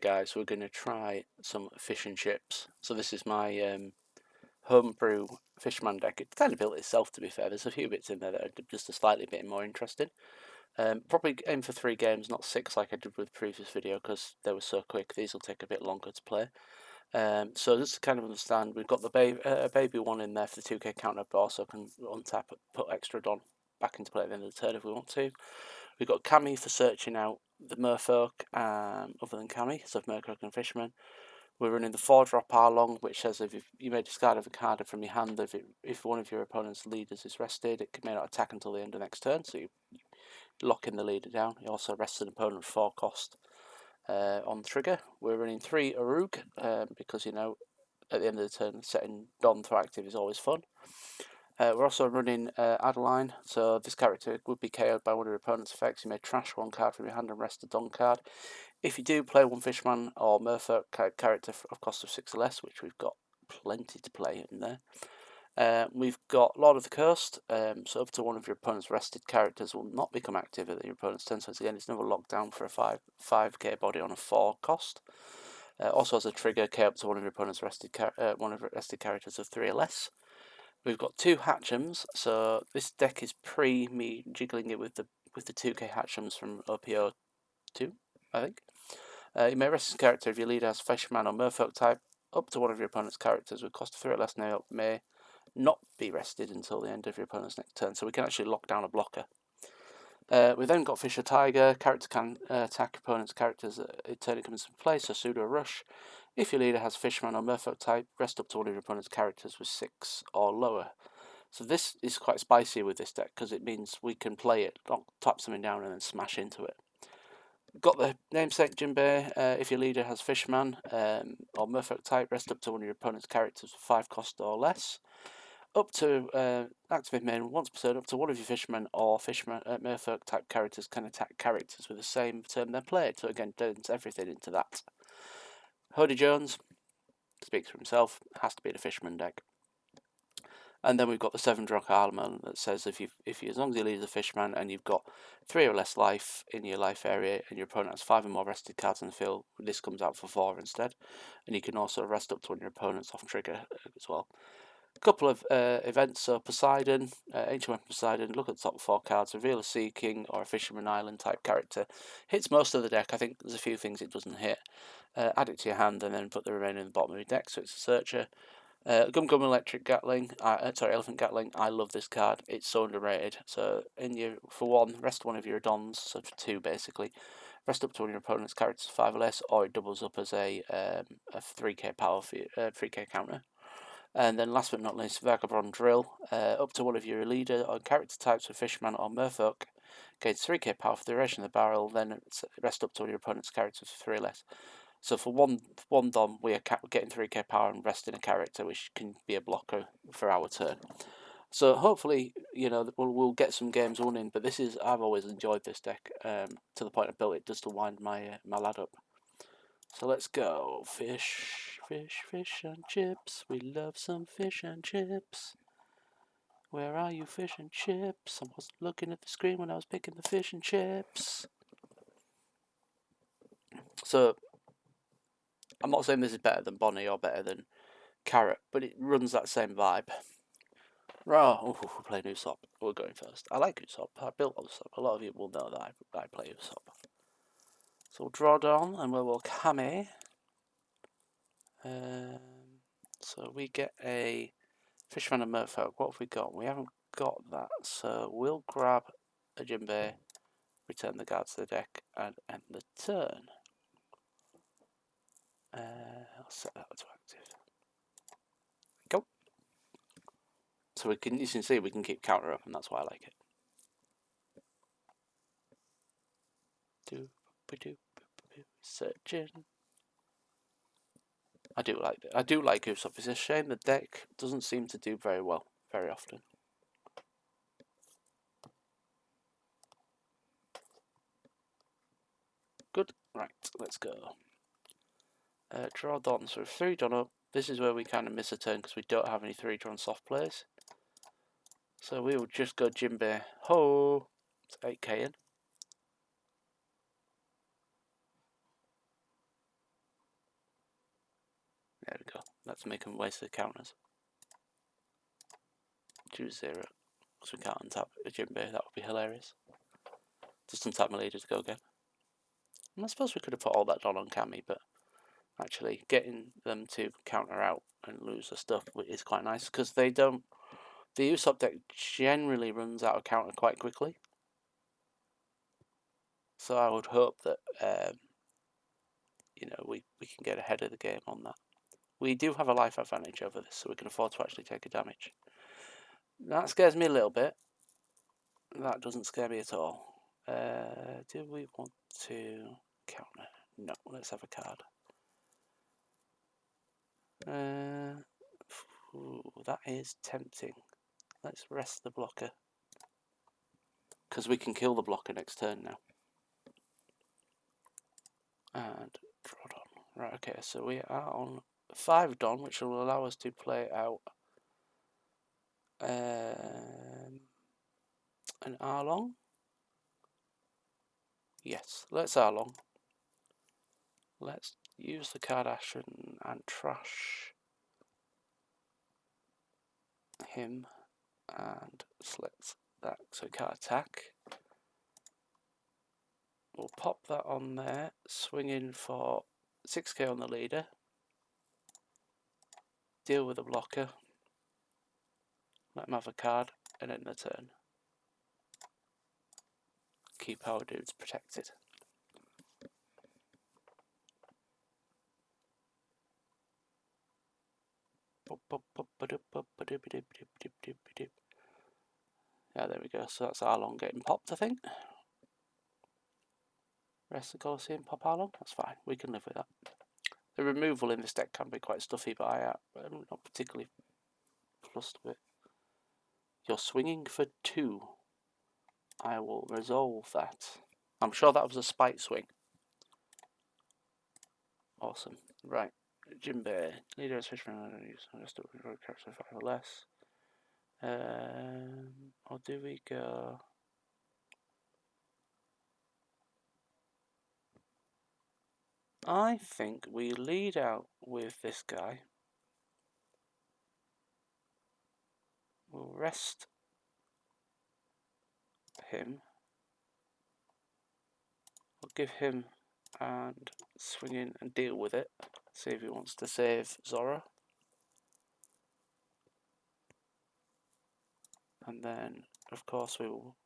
guys, we're going to try some fish and chips. So this is my homebrew Fishman deck. It kind of built itself, to be fair. There's a few bits in there that are just a slightly bit more interesting. Probably aim for 3 games, not 6 like I did with the previous video, because they were so quick. These will take a bit longer to play. So just to kind of understand, we've got the baby one in there for the 2k counter, but also can untap, put extra Don back into play at the end of the turn if we want to. We've got Cammy for searching out the merfolk, other than Cammy, so merfolk and fisherman. We're running the 4-drop Arlong, which says if you may discard a card from your hand, if one of your opponent's leaders is rested, it may not attack until the end of the next turn, so you lock in the leader down. You also rest an opponent 4 cost on trigger. We're running 3 Urug, because, you know, at the end of the turn, setting Don to active is always fun. We're also running Adeline, so this character would be KO'd by one of your opponent's effects. You may trash 1 card from your hand and rest a Don card. If you do play one Fishman or Merfolk character of cost of 6 or less, which we've got plenty to play in there, we've got Lord of the Coast, so up to one of your opponent's rested characters will not become active at your opponent's turn, so again it's another lockdown for a 5k body on a 4 cost. Also as a trigger, K up to one of your opponent's rested characters of 3 or less. We've got 2 Hatchams, so this deck is pre me jiggling it with the 2k Hatchams from OP11 Jinbe, I think. You may rest this character if your leader has Fisherman or Merfolk type. Up to one of your opponent's characters with cost of 3 or less now may not be rested until the end of your opponent's next turn, so we can actually lock down a blocker. We've then got Fisher Tiger. Character can attack opponent's characters at a turn it comes into play, so pseudo rush. If your leader has Fisherman or Merfolk type, rest up to one of your opponent's characters with 6 or lower. So this is quite spicy with this deck, because it means we can play it, not tap something down and then smash into it. Got the namesake Jinbe. If your leader has Fishman or Merfolk type, rest up to one of your opponent's characters with 5 cost or less. Up to activate main once per turn, up to one of your Fisherman or Merfolk type characters can attack characters with the same turn they're played. So again, turns everything into that. Hody Jones speaks for himself. Has to be the Fisherman deck. And then we've got the 7-drop element that says if you as long as you lead the Fishman and you've got 3 or less life in your life area and your opponent has 5 or more rested cards in the field, this comes out for 4 instead. And you can also rest up to one of your opponents off trigger as well. A couple of events, so Poseidon, Ancient Weapon Poseidon, look at the top 4 cards, reveal a Sea King or a Fisherman Island type character. Hits most of the deck. I think there's a few things it doesn't hit. Add it to your hand and then put the remainder in the bottom of your deck, so it's a searcher. Gum Electric Gatling, Elephant Gatling. I love this card. It's so underrated. So for 1, rest one of your Dons, so for 2 basically. Rest up to one of your opponent's characters 5 or less, or it doubles up as a 3k power for 3k counter. And then last but not least, Vagabond Drill. Up to one of your leader or character types of Fishman or Merfolk gains 3k power for the duration of the barrel. Then rest up to one of your opponent's characters for 3 or less. So for one Dom, we are getting 3k power and resting a character, which can be a blocker for our turn. So hopefully, you know, we'll get some games winning. But I've always enjoyed this deck to the point I built it just to wind my lad up. So let's go. Fish, fish, fish and chips. We love some fish and chips. Where are you, fish and chips? I wasn't looking at the screen when I was picking the fish and chips. So I'm not saying this is better than Bonnie or better than Carrot, but it runs that same vibe. Right, we're playing Usopp. We're going first. I like Usopp. I built Usopp. A lot of you will know that I play Usopp. So we'll draw down and we'll Kame. So we get a Fishman and Merfolk. What have we got? We haven't got that. So we'll grab a Jinbe, return the guard to the deck, and end the turn. I'll set that to active. Go. So you can see we can keep counter up, and that's why I like it. Searching. I do like Usopp. It's a shame the deck doesn't seem to do very well very often. Good. Right, let's go. Draw Don. So 3 done up. This is where we kind of miss a turn because we don't have any 3 drawn soft plays. So we will just go Jinbe. Ho! It's 8k in. Let's make them waste the counters. Choose 0. Because we can't untap a Jinbe, that would be hilarious. Just untap my leader to go again. And I suppose we could have put all that on Kami, but actually getting them to counter out and lose the stuff is quite nice, because they don't. The Usopp deck generally runs out of counter quite quickly. So I would hope that you know, we can get ahead of the game on that. We do have a life advantage over this, so we can afford to actually take a damage. That scares me a little bit. That doesn't scare me at all. Do we want to counter? No, let's have a card. Ooh, that is tempting. Let's rest the blocker, because we can kill the blocker next turn now. And draw Don. Right, okay, so we are on 5 Don, which will allow us to play out an Arlong. Yes, let's Arlong. Let's use the card action and trash him and select that so he can't attack. We'll pop that on there, swing in for 6k on the leader, deal with the blocker, let him have a card, and end the turn. Keep our dudes protected. Yeah, there we go. So that's Arlong getting popped, I think. Rest the Colosseum, pop Arlong. That's fine. We can live with that. The removal in this deck can be quite stuffy, but I'm not particularly flustered with it. You're swinging for 2. I will resolve that. I'm sure that was a spite swing. Awesome. Right. Jinbe, leader of Fishman, just character 5 or less. Or do we go? I think we lead out with this guy. We'll rest him. We'll give him and swing in and deal with it. See if he wants to save Zora. And then, of course, we will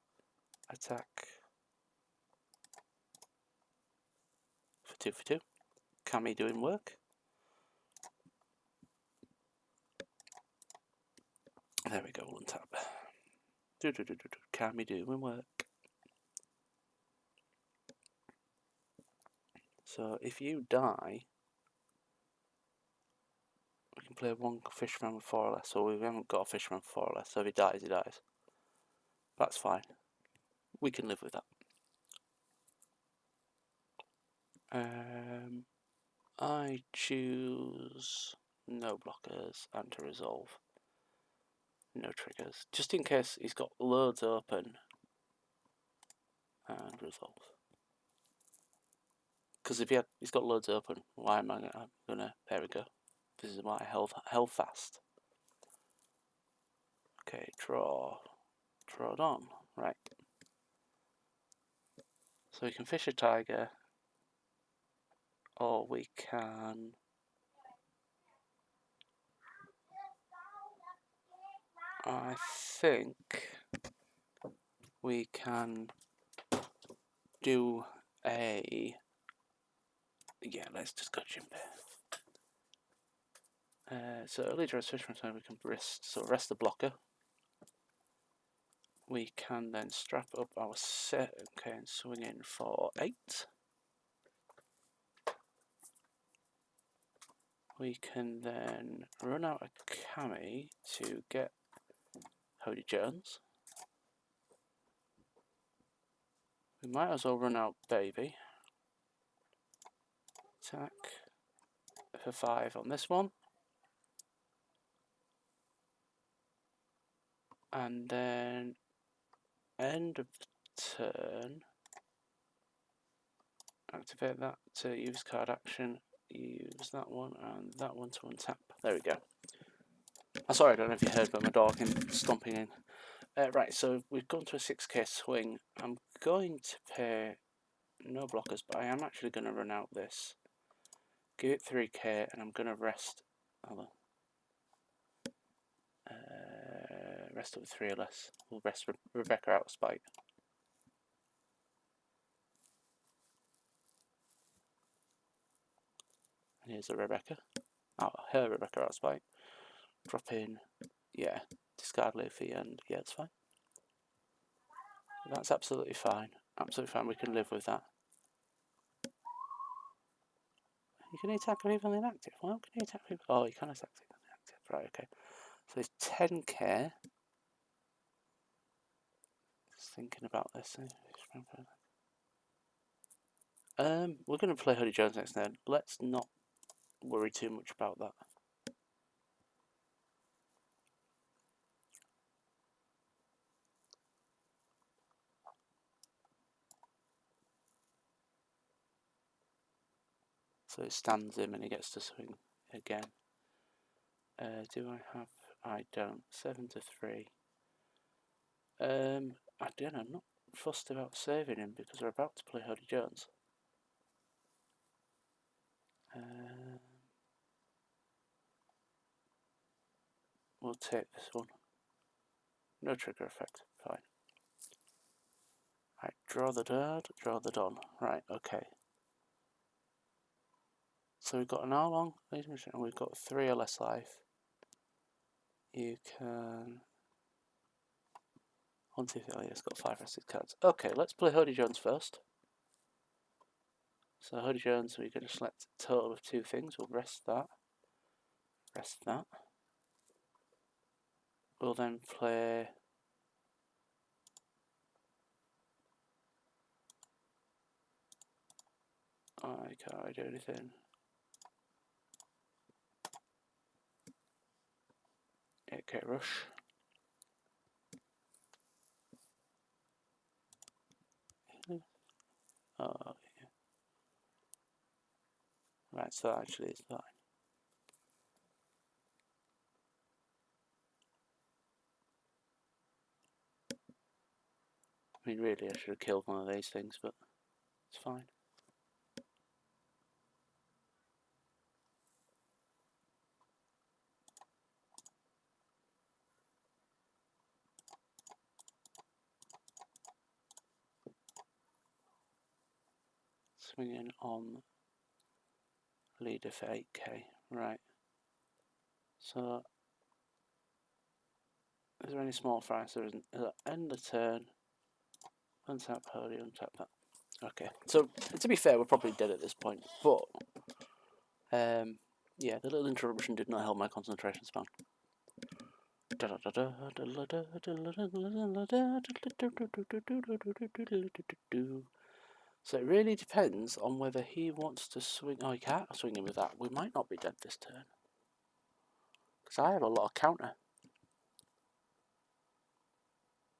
attack for 2 for 2. Kami doing work. There we go, one tap. Kami doing work. So if you die, we can play 1 Fisherman with 4 or less. So we haven't got a Fisherman with 4 or less. So if he dies, he dies. That's fine. We can live with that. I choose no blockers and to resolve. No triggers. Just in case he's got loads open. And resolve. Because if he's got loads open, why am I gonna? There we go. This is my held fast. Okay, draw it on. Right. So we can fish a tiger, or we can. I think we can do a. Yeah, let's just go Jinbe. So leader as fish from time we can rest the blocker. We can then strap up our set, okay, and swing in for 8. We can then run out a Kami to get Hody Jones. We might as well run out Baby. Attack for 5 on this one. And then end of the turn, activate that to use card action, use that one and that one to untap. There we go. I'm sorry, I don't know if you heard, but my dog came stomping in. Right, so we've gone to a 6k swing. I'm going to pay no blockers, but I am actually going to run out this. Give it 3k, and I'm going to rest. Hold on. Rest up with 3 or less. We'll rest Rebecca out of spite. And here's a Rebecca. Oh, her Rebecca out of spite. Drop in, yeah, discard Luffy, and yeah, it's fine. That's absolutely fine. Absolutely fine. We can live with that. You can attack people inactive. Why can you attack people? Oh, you can attack people inactive. Right, okay. So it's 10k. Just thinking about this. We're going to play Hoodie Jones next turn. Let's not worry too much about that. So it stands him and he gets to swing again. Do I have? I don't. 7 to 3. I'm not fussed about saving him because we're about to play Hoodie Jones. We'll take this one. No trigger effect. Fine. Right, draw the dart, draw the don. Right, okay. So we've got an hour long, and we've got 3 or less life. You can... 1, 2, 3, oh yeah, it's got 5 rested cards. Okay, let's play Hoodie Jones first. So Hoodie Jones, we're going to select a total of 2 things. We'll rest that. Rest that. We'll then play... I can't do anything. 8k rush. Oh, yeah. Right, so that actually is fine. I mean, really, I should have killed one of these things, but it's fine. Swinging on leader for 8k. Right. So, is there any small price? There isn't. End the turn. Untap Holy, untap that. Okay. So, to be fair, we're probably dead at this point. But, yeah, the little interruption did not help my concentration span. So it really depends on whether he wants to swing. Oh, he can't swing him with that. We might not be dead this turn. Because I have a lot of counter.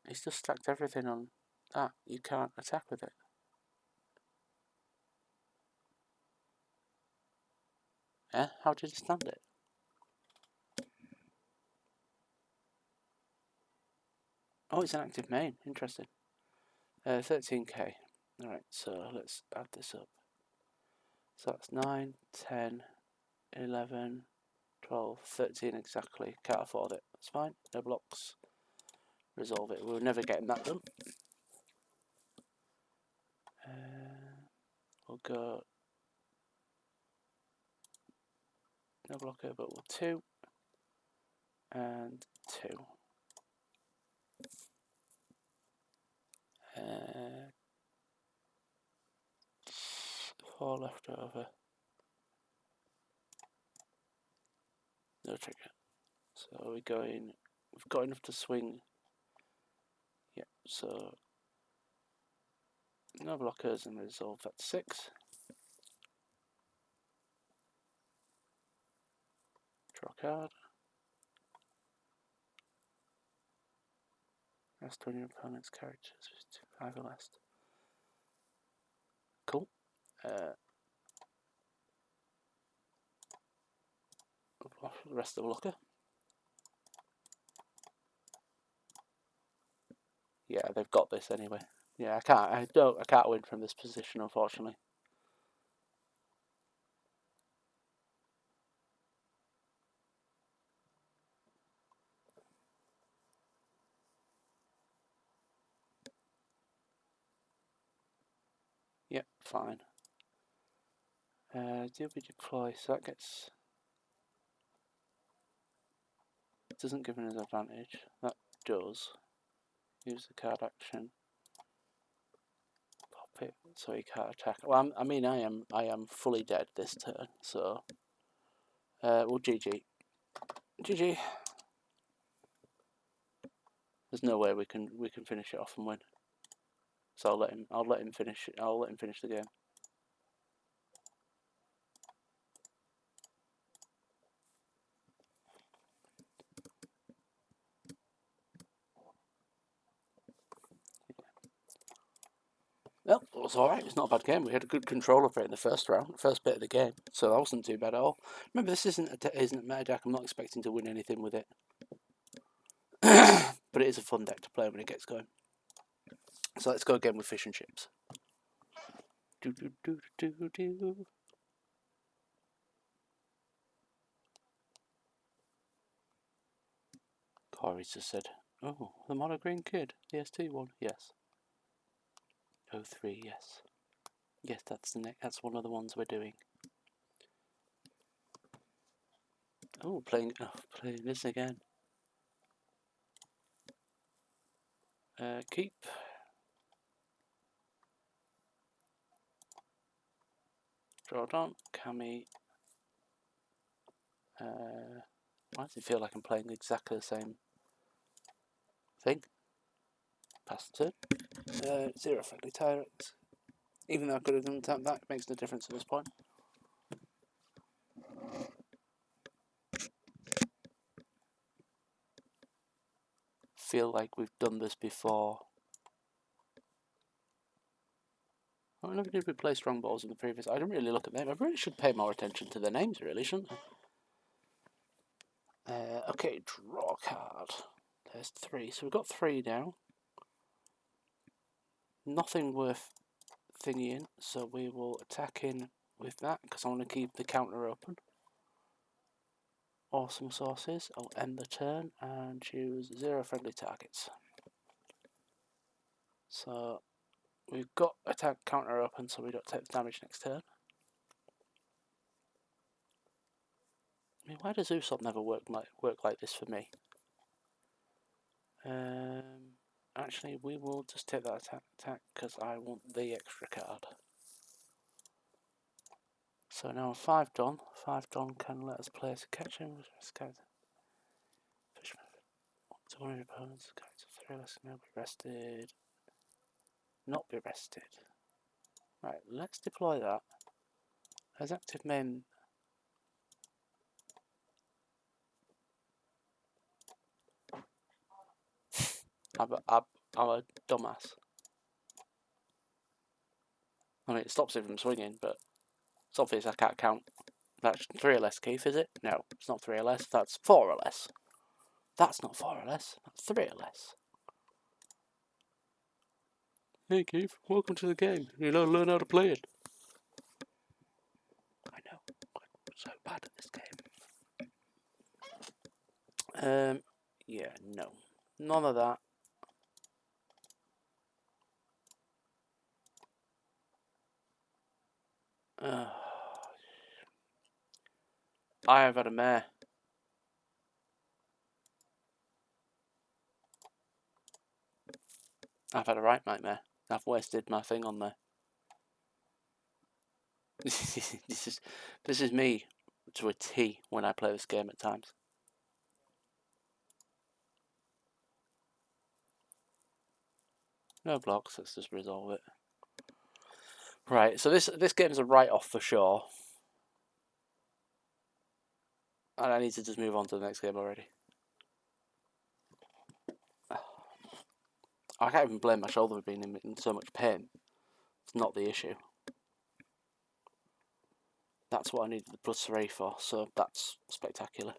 He's just stacked everything on that. You can't attack with it. Eh? How did he stand it? Oh, it's an active main. Interesting. 13k. Alright, so let's add this up. So that's 9, 10, 11, 12, 13 exactly. Can't afford it. That's fine. No blocks. Resolve it. We're never getting that done. We'll go... No blocker, but we'll 2. And 2. 4 left over. No trigger. So we're going... We've got enough to swing. Yeah, so... No blockers and resolve at 6. Draw a card. Rest on your opponent's characters. 5 or less. Cool. the rest of the looker. Yeah, they've got this anyway. Yeah, I can't win from this position, unfortunately. Yep, fine. Do we deploy? So that gets... doesn't give an advantage. That does. Use the card action. Pop it so he can't attack. Well, I mean, I am fully dead this turn, so well, GG. GG. There's no way we can finish it off and win. So I'll let him finish it. I'll let him finish the game. Well, it was alright. It's not a bad game. We had a good control of it in the first round, first bit of the game, so that wasn't too bad at all. Remember, this isn't a meta deck. I'm not expecting to win anything with it, but it is a fun deck to play when it gets going. So let's go again with fish and chips. Do do do do do. Corey's just said, "Oh, the mono green kid, the ST one, yes. 03, yes, yes. That's the next. That's one of the ones we're doing." Oh, playing this again. Keep. Draw down. Cammy. Why does it feel like I'm playing exactly the same thing? Pass the turn. 0 friendly tyrants. Even though I could have done that, it makes no difference at this point. Feel like we've done this before. I never did we play strong balls in the previous. I didn't really look at them. I really should pay more attention to the names, really, shouldn't I? Okay, draw a card. There's 3. So we've got 3 now. Nothing worth thingying, so we will attack in with that because I want to keep the counter open. Awesome sources. I'll end the turn and choose 0 friendly targets. So we've got attack counter open, so we don't take the damage next turn. I mean, why does Usopp never work like this for me? Actually, we will just take that attack because I want the extra card. So now 5 done. 5 done can let us place a catch him. Fishman. 200 opponents. Character 3 less now be rested. Not be rested. Right, let's deploy that. As active main. I'm a dumbass. I mean, it stops it from swinging, but it's obvious I can't count. That's 3 or less, Keith, is it? No, it's not 3 or less. That's 4 or less. That's not 4 or less. That's 3 or less. Hey, Keith, welcome to the game. You don't learn how to play it. I know. I'm so bad at this game. Yeah, no. None of that. I have had a mare. I've had a right nightmare. I've wasted my thing on there. This is me to a T when I play this game at times. No blocks, let's just resolve it. Right, so this game's a write-off for sure. And I need to just move on to the next game already. I can't even blame my shoulder for being in so much pain. It's not the issue. That's what I needed the +3 for, so that's spectacular.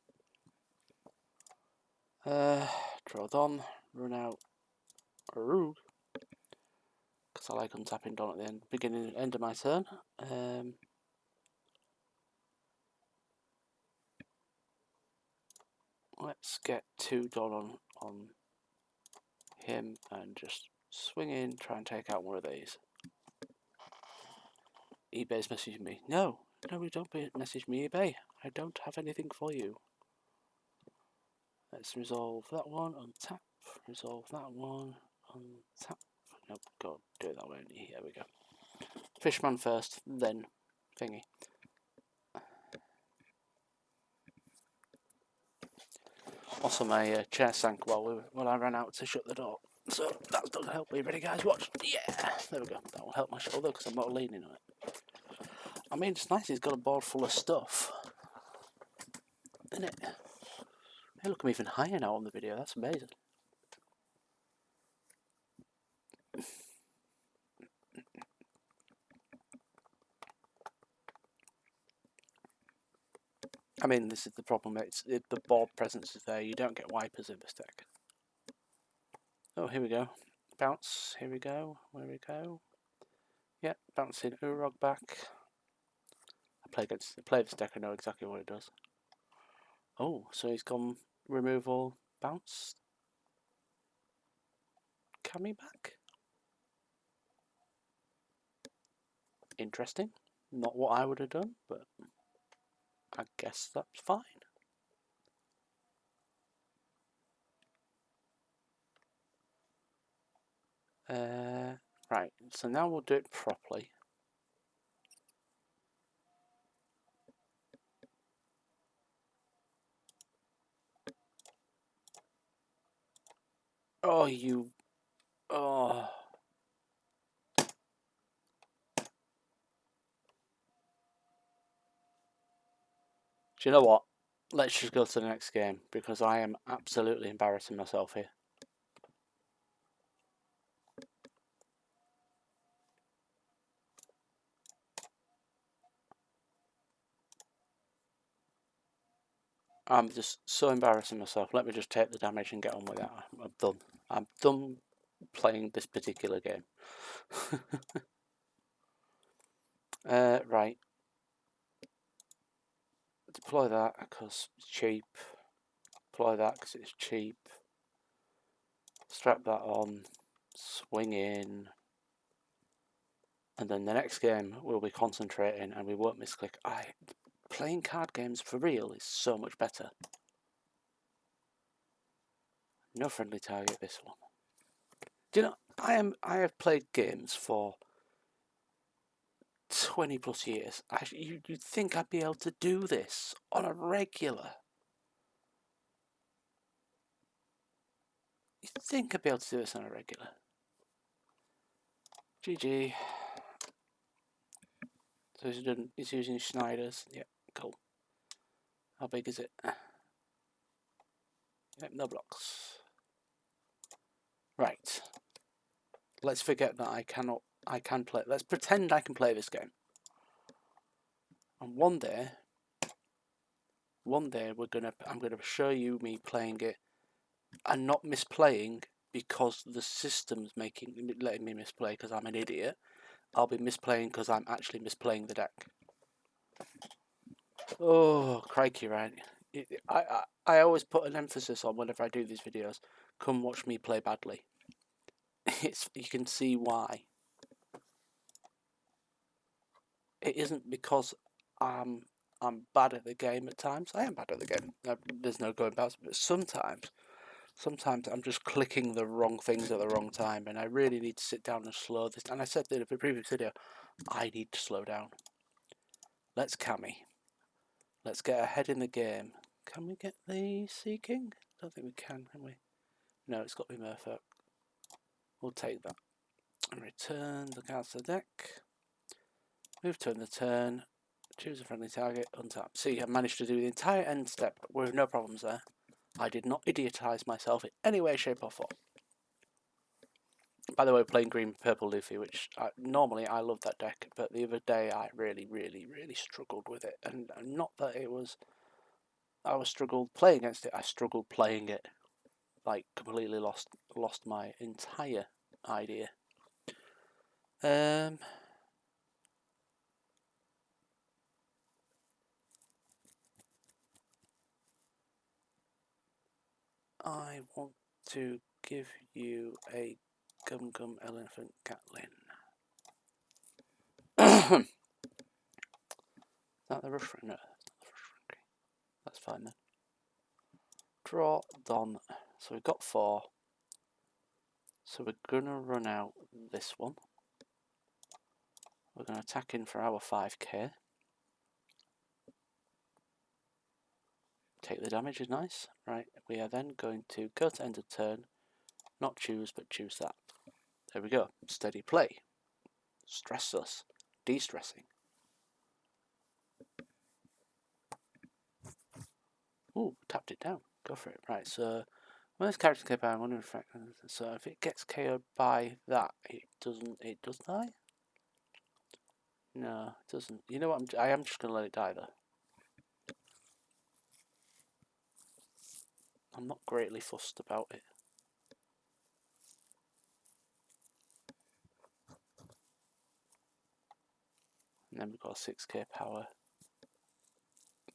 Draw Don, run out, because I like untapping Don at the end of my turn. Let's get 2 Don on him and just swing in, try and take out one of these. eBay's messaging me. No, don't message me, eBay. I don't have anything for you. Let's resolve that one, untap, resolve that one, untap. Nope, go do it that way. Here we go. Fishman first, then thingy. Also, my chair sank while I ran out to shut the door. So that's not gonna help me. Ready, guys? Watch. Yeah, there we go. That will help my shoulder because I'm not leaning on it. I mean, it's nice. He's got a board full of stuff, isn't it? Hey, look, I'm even higher now on the video. That's amazing. I mean, this is the problem. The board presence is there. You don't get wipers in this deck. Oh, here we go. Bounce. Here we go. Where we go. Yep, bouncing Urog back. I play this deck. I know exactly what it does. Oh, so he's gone removal, bounce. Kami back. Interesting. Not what I would have done, but I guess that's fine. Right, so now we'll do it properly. Oh, you... Oh... Do you know what? Let's just go to the next game, because I am absolutely embarrassing myself here. I'm just so embarrassing myself. Let me just take the damage and get on with that. I'm done. I'm done playing this particular game. Right. Deploy that because it's cheap. Deploy that because it's cheap. Strap that on. Swing in. And then the next game we'll be concentrating and we won't misclick. Playing card games for real is so much better. No friendly target this one. Do you know, I have played games for 20 plus years. You'd think I'd be able to do this on a regular. You'd think I'd be able to do this on a regular. GG. So he's using Schneider's. Yeah, cool. How big is it? Yep, no blocks. Right. Let's forget that I can play. Let's pretend I can play this game. And one day I'm gonna show you me playing it and not misplaying because the system's letting me misplay because I'm an idiot. I'll be misplaying because I'm actually misplaying the deck. Oh, crikey, right. I always put an emphasis on whenever I do these videos, come watch me play badly. You can see why. It isn't because I'm bad at the game at times. I am bad at the game. There's no going back. But sometimes I'm just clicking the wrong things at the wrong time, and I really need to sit down and slow this. And I said in the previous video, I need to slow down. Let's Kami. Let's get ahead in the game. Can we get the Sea King? I don't think we can we? No, it's got to be Merfolk. We'll take that. And return the cards to the deck. Move to end the turn. Choose a friendly target. Untap. See, I managed to do the entire end step with no problems there. I did not idiotize myself in any way, shape or form. By the way, playing green purple Luffy, which normally I love that deck, but the other day I really struggled with it, and not that it was I was struggled playing against it. I struggled playing it, like completely lost my entire idea. I want to give you a Gum Gum Elephant Catlin. Is that the rush rank? No, that's not the rush rank. That's fine then. Draw Don. So we've got 4. So we're gonna run out this one. We're gonna attack in for our 5k. Take the damage is nice. Right, we are then going to go to end of turn. Not choose, but choose that. There we go. Steady play. Stressless. De-stressing. Ooh, tapped it down. Go for it. Right, so when this character KO'd by one effect, so if it gets KO'd by that, it does die? No, it doesn't. You know what? I am just gonna let it die though. I'm not greatly fussed about it. And then we've got a 6k power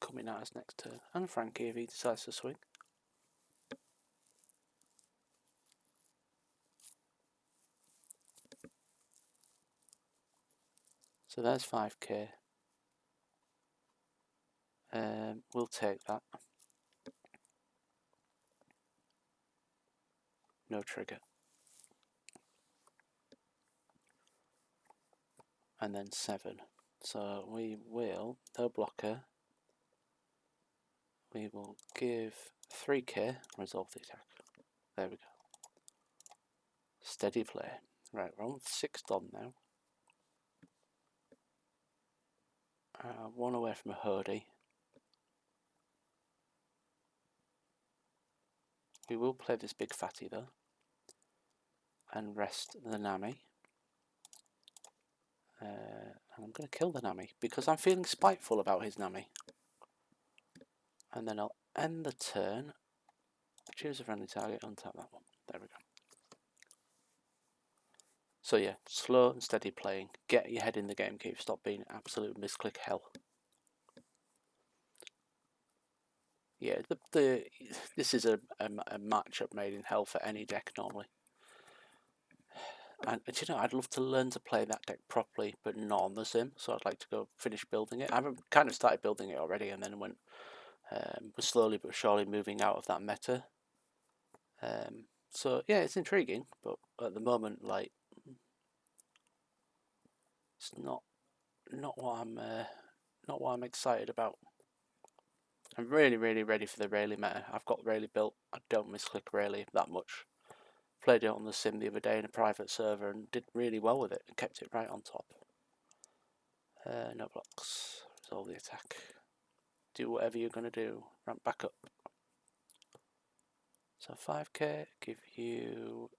coming at us next turn. And Frankie if he decides to swing. So there's 5k. We'll take that. No trigger. And then 7. So we will, no blocker. We will give 3k, resolve the attack. There we go. Steady play. Right, we're on 6 done now. 1 away from a Hody. We will play this big fatty though. And rest the Nami. And I'm going to kill the Nami because I'm feeling spiteful about his Nami. And then I'll end the turn. Choose a friendly target, untap that one. There we go. So yeah, slow and steady playing. Get your head in the game, Keith. Stop being absolute misclick hell. Yeah, this is a matchup made in hell for any deck normally. And you know, I'd love to learn to play that deck properly, but not on the sim. So I'd like to go finish building it. I've kind of started building it already, and then went we're slowly but surely moving out of that meta. So yeah, it's intriguing, but at the moment, like, it's not what I'm excited about. I'm really ready for the Rayleigh meta. I've got Rayleigh built. I don't misclick Rayleigh that much. Played it on the sim the other day in a private server and did really well with it and kept it right on top. No blocks. Resolve the attack. Do whatever you're going to do. Ramp back up. So 5k, give you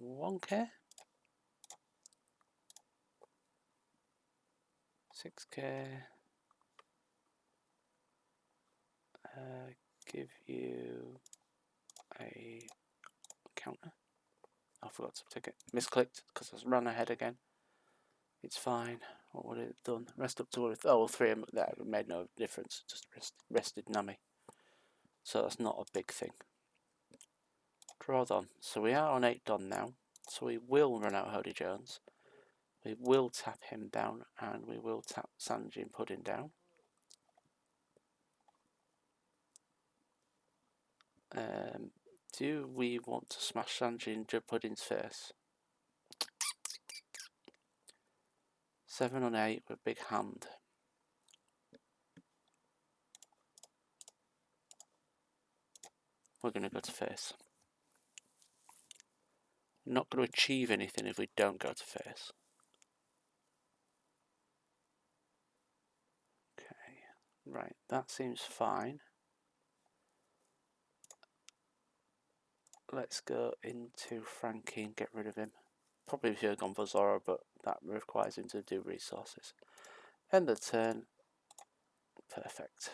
1k. 6k. Give you a counter. I forgot to take it. Misclicked because I ran ahead again. It's fine. What would it have done? Rest up to 3. That made no difference. Just rested Nami. So that's not a big thing. Draw Don. So we are on 8 Don now. So we will run out Hody Jones. We will tap him down, and we will tap Sanji and Pudding down. Do we want to smash Sanji into Pudding's face? 7 on 8 with big hand. We're going to go to face. We're not going to achieve anything if we don't go to face. Okay, right, that seems fine. Let's go into Frankie and get rid of him. probably should have gone for Zoro, but that requires him to do resources. End the turn. Perfect.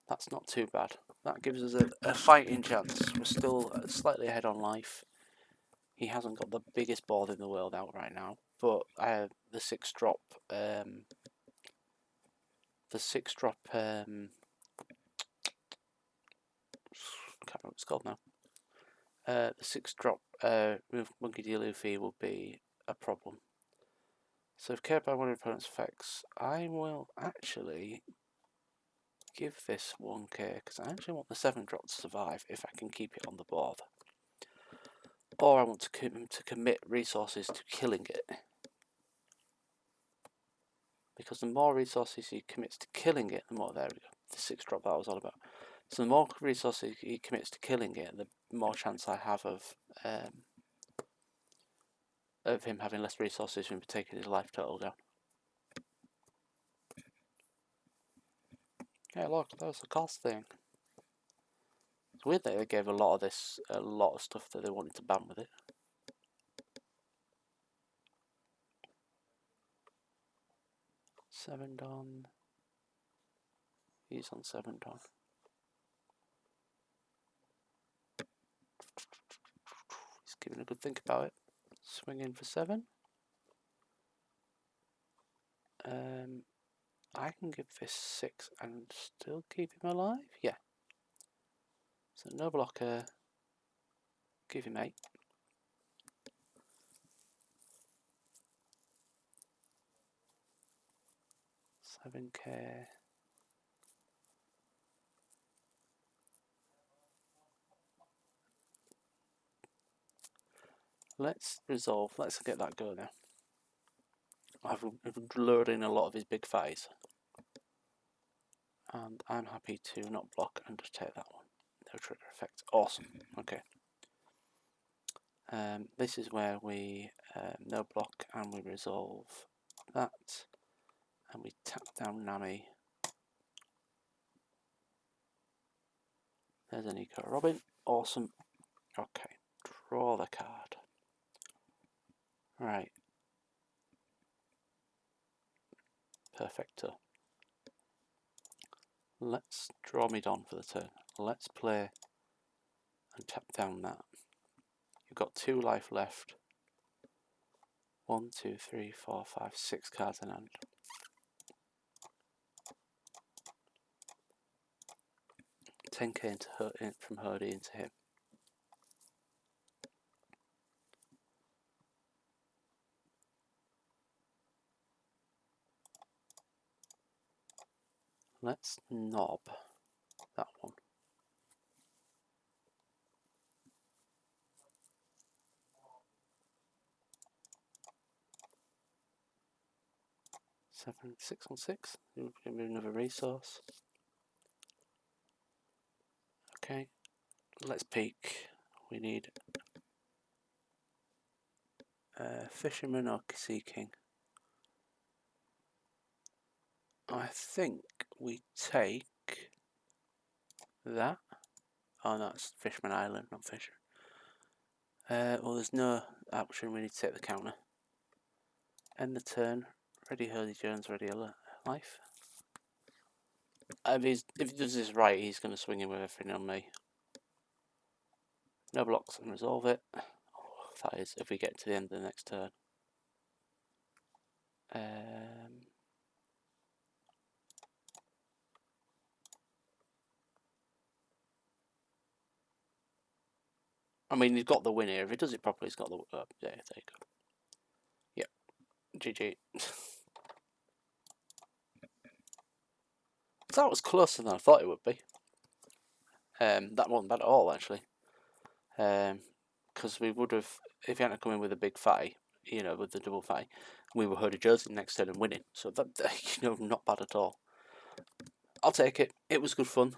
That's not too bad. That gives us a fighting chance. We're still slightly ahead on life. He hasn't got the biggest board in the world out right now, but the 6-drop, can't remember what it's called now. The 6-drop with Monkey D. Luffy will be a problem. So if cared by one of your opponent's effects, I will actually give this 1k because I actually want the 7-drop to survive if I can keep it on the board. Or I want to commit resources to killing it. Because the more resources he commits to killing it, the more, there we go, the 6-drop that was all about. So the more resources he commits to killing it, the more chance I have of him having less resources and taking his life total down. Yeah, look, that was the cost thing. It's weird that they gave a lot of stuff that they wanted to ban with it. Seven Don. He's on 7 Don. He's giving a good think about it. Swinging for 7. I can give this 6 and still keep him alive? Yeah. So no blocker. Give him 8. $7k. Let's resolve. Let's get that going now. I've lured in a lot of his big fights. And I'm happy to not block and just take that one. No trigger effect. Awesome. Okay. This is where we no block and we resolve that. And we tap down Nami. There's an Eco Robin. Awesome. Okay. Draw the card. Right. Perfecto. Let's draw me Don for the turn. Let's play and tap down that. You've got 2 life left. 1, 2, 3, 4, 5, 6 cards in hand. $10k from Hody into him. Let's knob that one. Seven, 6 on 6. Give me another resource. Okay, let's peek. We need Fisherman or Sea King. I think we take that. Oh, no, it's Fisherman Island, not Fisher. Well, there's no option. We need to take the counter. End the turn. Ready Hurley Jones, ready life. If he does this right, he's going to swing in with everything on me. No blocks and resolve it. Oh, that is if we get to the end of the next turn. I mean, he's got the win here. If he does it properly, he's got the yeah, there you go. Yep. GG. That was closer than I thought it would be. That wasn't bad at all, actually. Because we would have, if he hadn't come in with a big fight, you know, with the double fight, we were Hody Jersey next turn and winning. So that, you know, not bad at all. I'll take it. It was good fun.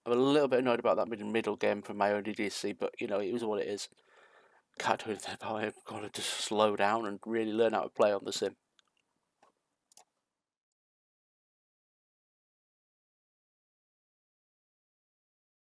I'm a little bit annoyed about that middle game from my own DDC, but you know, it was what it is. Can't do anything about it. I've got to just slow down and really learn how to play on the sim.